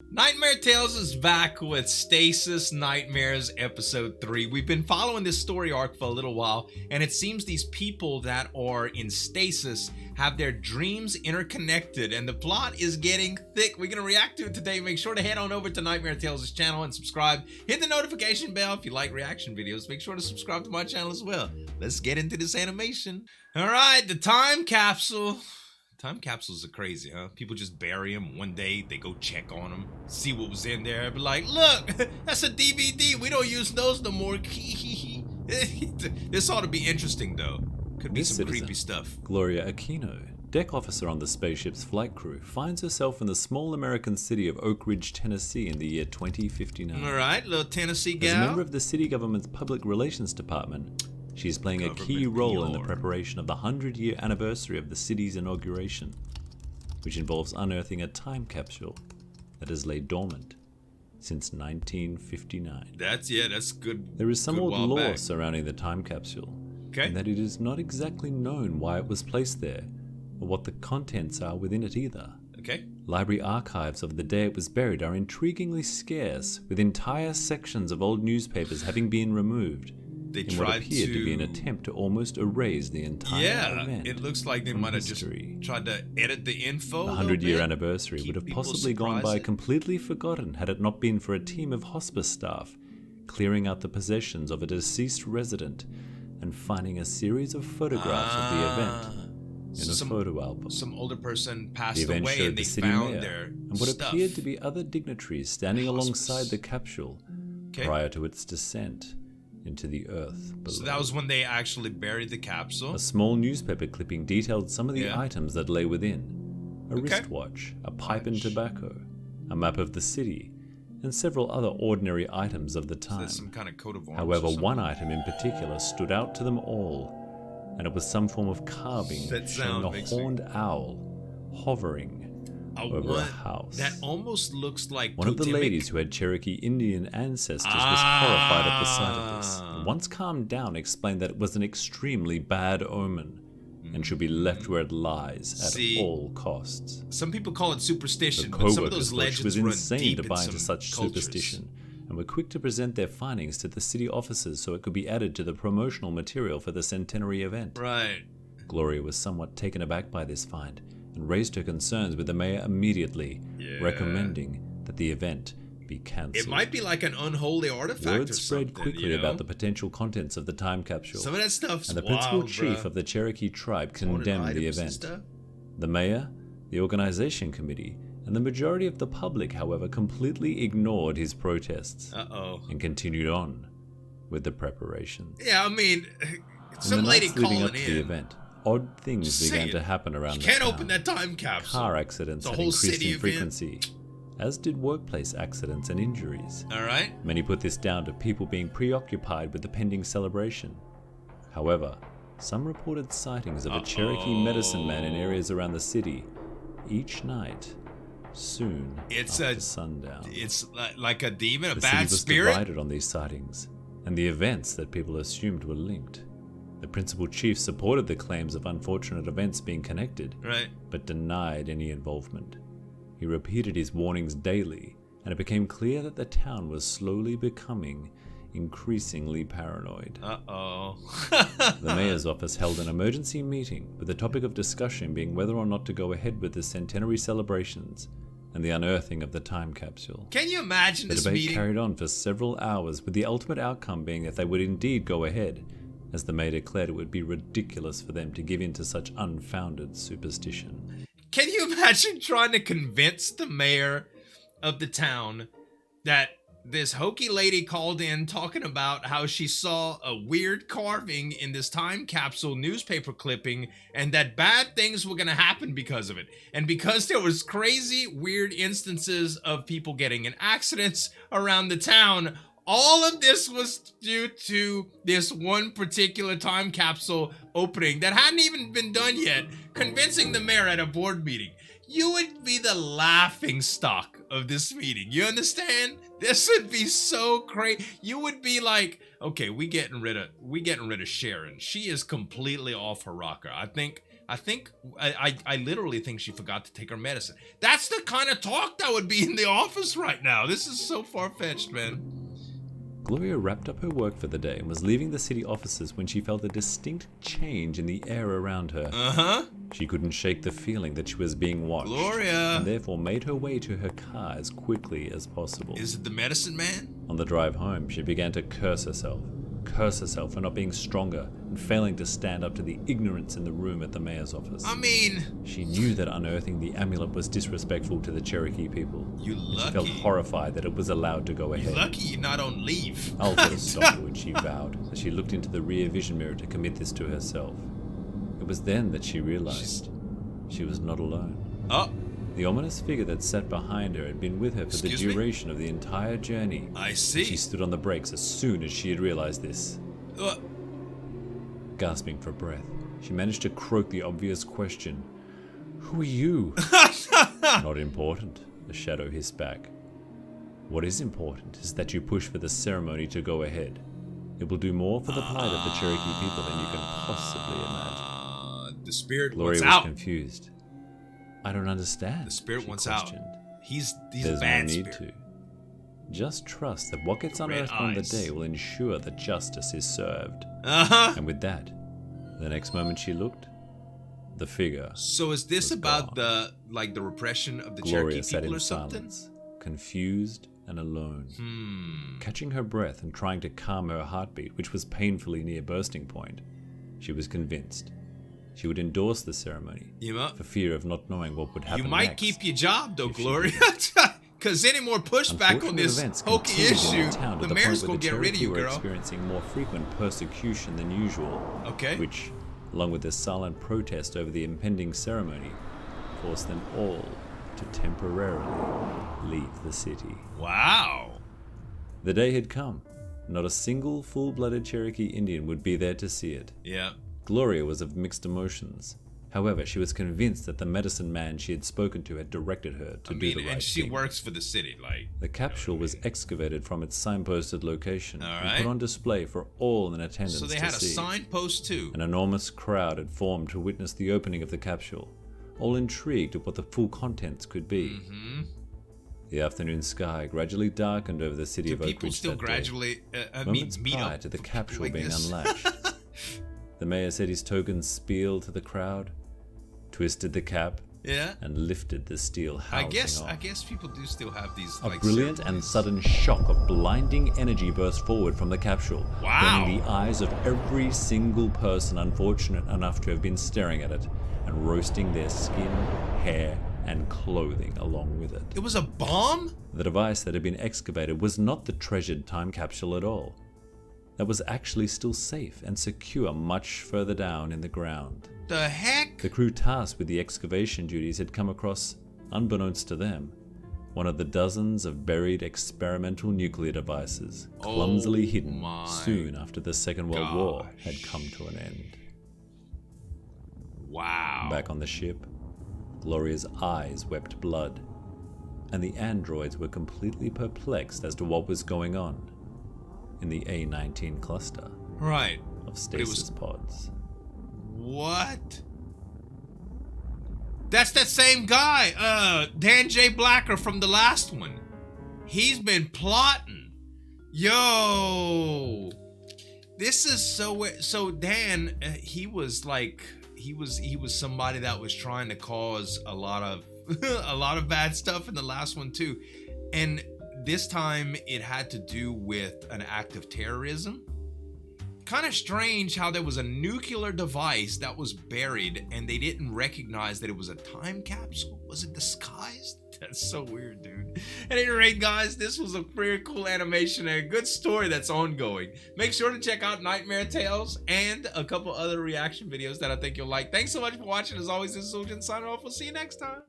Nightmare Tales is back with Stasis Nightmares Episode 3. We've been following this story arc for a little while, and it seems these people that are in stasis have their dreams interconnected, and the plot is getting thick. We're going to react to it today. Make sure to head on over to Nightmare Tales' channel and subscribe. Hit the notification bell if you like reaction videos. Make sure to subscribe to my channel as well. Let's get into this animation. All right, the time capsule. Time capsules are crazy, huh? People just bury them. One day, they go check on them, see what was in there, be like, look, that's a DVD. We don't use those no more. This ought to be interesting, though. Could be some creepy stuff. Gloria Aquino, deck officer on the spaceship's flight crew, finds herself in the small American city of Oak Ridge, Tennessee in the year 2059. All right, little Tennessee gal. As a member of the city government's public relations department, she is playing a key role in the preparation of the 100-year anniversary of the city's inauguration, which involves unearthing a time capsule that has laid dormant since 1959. That's good. There is some old lore surrounding the time capsule, and that it is not exactly known why it was placed there, or what the contents are within it either. Library archives of the day it was buried are intriguingly scarce, with entire sections of old newspapers having been removed. They in what appeared to be an attempt to almost erase the entire event. It looks like they might have just tried to edit the info. The 100-year anniversary would have possibly gone by completely forgotten had it not been for a team of hospice staff clearing out the possessions of a deceased resident and finding a series of photographs of the event in a photo album. Some older person passed the event away showed and they the city found mayor their and what appeared to be other dignitaries standing alongside the capsule prior to its descent into the earth below. So that was when they actually buried the capsule? A small newspaper clipping detailed some of the items that lay within. A wristwatch, a pipe and tobacco, a map of the city, and several other ordinary items of the time. So there's some kind of coat of arms. However, one item in particular stood out to them all, and it was some form of carving showing a horned owl hovering over a house. That almost looks like one of the ladies who had Cherokee Indian ancestors was horrified at the sight of this, and once calmed down explained that it was an extremely bad omen and should be left where it lies at all costs. Some people call it superstition, the but some of those legends was run insane deep to buy into into such superstition, and were quick to present their findings to the city officers so it could be added to the promotional material for the centenary event. Right. Gloria was somewhat taken aback by this find, and raised her concerns with the mayor immediately, recommending that the event be cancelled. It might be like an unholy artifact. Word spread quickly about the potential contents of the time capsule. Some of that stuff's and the principal chief of the Cherokee tribe condemned the event. The mayor, the organization committee, and the majority of the public, however, completely ignored his protests and continued on with the preparations. Yeah, I mean, some lady calling up to the event. Odd things began to happen around the town. You can't open that time capsule. Car accidents had increased in frequency, as did workplace accidents and injuries. All right. Many put this down to people being preoccupied with the pending celebration. However, some reported sightings of a Cherokee medicine man in areas around the city each night, soon after sundown. It's like a demon, a the bad city was spirit? divided on these sightings and the events that people assumed were linked. The principal chief supported the claims of unfortunate events being connected, but denied any involvement. He repeated his warnings daily, and it became clear that the town was slowly becoming increasingly paranoid. The mayor's office held an emergency meeting, with the topic of discussion being whether or not to go ahead with the centenary celebrations and the unearthing of the time capsule. Can you imagine this meeting? The debate carried on for several hours, with the ultimate outcome being that they would indeed go ahead, as the mayor declared it would be ridiculous for them to give in to such unfounded superstition. Can you imagine trying to convince the mayor of the town that this hokey lady called in talking about how she saw a weird carving in this time capsule newspaper clipping and that bad things were going to happen because of it? And because there was crazy, weird instances of people getting in accidents around the town, all of this was due to this one particular time capsule opening that hadn't even been done yet, convincing the mayor at a board meeting. You would be the laughing stock of this meeting. You understand? This would be so crazy. You would be like, okay, we getting rid of Sharon. She is completely off her rocker. I think I literally think she forgot to take her medicine. That's the kind of talk that would be in the office right now. This is so far-fetched, man. Gloria wrapped up her work for the day and was leaving the city offices when she felt a distinct change in the air around her. Uh-huh. She couldn't shake the feeling that she was being watched. Gloria! And therefore made her way to her car as quickly as possible. Is it the medicine man? On the drive home, she began to curse herself for not being stronger and failing to stand up to the ignorance in the room at the mayor's office. I mean... She knew that unearthing the amulet was disrespectful to the Cherokee people. You lucky. She felt horrified that it was allowed to go ahead. You lucky you're not on leave. I'll put a stop to it, she vowed, as she looked into the rear vision mirror to commit this to herself. It was then that she realized she was not alone. Oh. The ominous figure that sat behind her had been with her for the duration of the entire journey. I see. She stood on the brakes as soon as she had realized this. Gasping for breath, she managed to croak the obvious question. Who are you? Not important, the shadow hissed back. What is important is that you push for the ceremony to go ahead. It will do more for the plight of the Cherokee people than you can possibly imagine. The spirit Gloria wants out. was confused. I don't understand. The spirit wants questioned. out. He's There's a bad no need spirit. to. Just trust that what gets unearthed on the day will ensure that justice is served. Uh-huh. And with that, the next moment she looked, the figure. So is this about gone. the repression of the Gloria Cherokee sat people in or something? silence, confused and alone. Catching her breath and trying to calm her heartbeat, which was painfully near bursting point, she was convinced she would endorse the ceremony for fear of not knowing what would happen You might next keep your job, though, Gloria. Because any more pushback on this hokey issue, the mayor's going to get rid of you, were girl. experiencing more frequent persecution than usual. Okay. Which, along with their silent protest over the impending ceremony, forced them all to temporarily leave the city. Wow. The day had come. Not a single full-blooded Cherokee Indian would be there to see it. Yeah. Gloria was of mixed emotions. However, she was convinced that the medicine man she had spoken to had directed her to do the right thing. And she works for the city, like... The capsule was excavated from its signposted location and put on display for all in attendance to see. So they had a signpost too. An enormous crowd had formed to witness the opening of the capsule, all intrigued at what the full contents could be. The afternoon sky gradually darkened over the city of Oak Ridge people still gradually moments prior to the capsule being unlatched. The mayor said his token spiel to the crowd, twisted the cap, and lifted the steel housing off. I guess people do still have these. A brilliant and sudden shock of blinding energy burst forward from the capsule, burning the eyes of every single person unfortunate enough to have been staring at it, and roasting their skin, hair, and clothing along with it. It was a bomb? The device that had been excavated was not the treasured time capsule at all. That was actually still safe and secure much further down in the ground. The heck? The crew tasked with the excavation duties had come across, unbeknownst to them, one of the dozens of buried experimental nuclear devices, clumsily hidden soon after the Second World War had come to an end. Wow. Back on the ship, Gloria's eyes wept blood, and the androids were completely perplexed as to what was going on in the A-19 cluster of stasis pods. What? That's that same guy, Dan J. Blacker from the last one. He's been plotting. Yo, this is so Dan, he was somebody that was trying to cause a lot of bad stuff in the last one too. And this time it had to do with an act of terrorism. Kind of strange how there was a nuclear device that was buried and they didn't recognize that it was a time capsule. Was it disguised? That's so weird, dude. At any rate, guys, this was a very cool animation and a good story that's ongoing. Make sure to check out Nightmare Tales and a couple other reaction videos that I think you'll like. Thanks so much for watching. As always, this is Zueljin signing off. We'll see you next time.